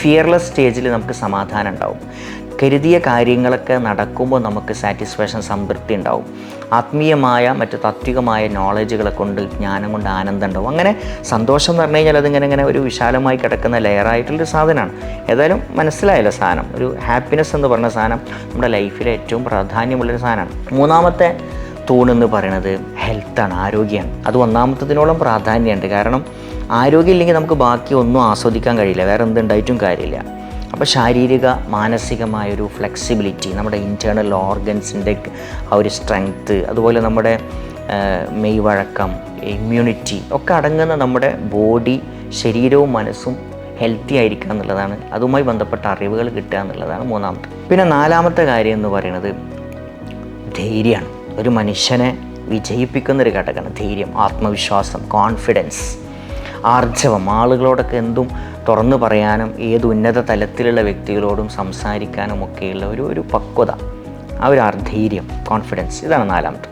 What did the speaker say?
Fearless സ്റ്റേജിൽ നമുക്ക് സമാധാനം ഉണ്ടാവും. കരുതിയ കാര്യങ്ങളൊക്കെ നടക്കുമ്പോൾ നമുക്ക് സാറ്റിസ്ഫാക്ഷൻ, സംതൃപ്തി ഉണ്ടാവും. ആത്മീയമായ മറ്റ് താത്വികമായ നോളജുകളെ കൊണ്ട്, ജ്ഞാനം കൊണ്ട് ആനന്ദം ഉണ്ടാവും. അങ്ങനെ സന്തോഷം എന്ന് പറഞ്ഞു കഴിഞ്ഞാൽ അതിങ്ങനെ ഒരു വിശാലമായി കിടക്കുന്ന ലെയറായിട്ടുള്ളൊരു സാധനമാണ്. ഏതായാലും മനസ്സിലായല്ലോ സാധനം. ഒരു ഹാപ്പിനെസ് എന്ന് പറഞ്ഞ സാധനം നമ്മുടെ ലൈഫിലെ ഏറ്റവും പ്രാധാന്യമുള്ളൊരു സാധനമാണ്. മൂന്നാമത്തെ തൂണെന്ന് പറയുന്നത് ഹെൽത്താണ്, ആരോഗ്യമാണ്. അത് ഒന്നാമത്തതിനോളം പ്രാധാന്യമുണ്ട്. കാരണം ആരോഗ്യം ഇല്ലെങ്കിൽ നമുക്ക് ബാക്കി ഒന്നും ആസ്വദിക്കാൻ കഴിയില്ല, വേറെ എന്തുണ്ടായിട്ടും കാര്യമില്ല. അപ്പോൾ ശാരീരിക മാനസികമായൊരു ഫ്ലെക്സിബിലിറ്റി, നമ്മുടെ ഇൻറ്റേർണൽ ഓർഗൻസിൻ്റെ ആ ഒരു സ്ട്രെങ്ത്ത്, അതുപോലെ നമ്മുടെ മെയ്വഴക്കം, ഇമ്മ്യൂണിറ്റി ഒക്കെ അടങ്ങുന്ന നമ്മുടെ ബോഡി, ശരീരവും മനസ്സും ഹെൽത്തി ആയിരിക്കുക എന്നുള്ളതാണ്. അതുമായി ബന്ധപ്പെട്ട അറിവുകൾ കിട്ടുക എന്നുള്ളതാണ് മൂന്നാമത്തെ. പിന്നെ നാലാമത്തെ കാര്യം എന്ന് പറയുന്നത് ധൈര്യമാണ്. ഒരു മനുഷ്യനെ വിജയിപ്പിക്കുന്നൊരു ഘടകമാണ് ധൈര്യം, ആത്മവിശ്വാസം, കോൺഫിഡൻസ്, ആർജവം. ആളുകളോടൊക്കെ എന്തും തുറന്നു പറയാനും ഏത് ഉന്നത തലത്തിലുള്ള വ്യക്തികളോടും സംസാരിക്കാനും ഒക്കെയുള്ള ഒരു പക്വത, ആ ഒരു ധൈര്യം, കോൺഫിഡൻസ്, ഇതാണ് നാലാമത്തെ.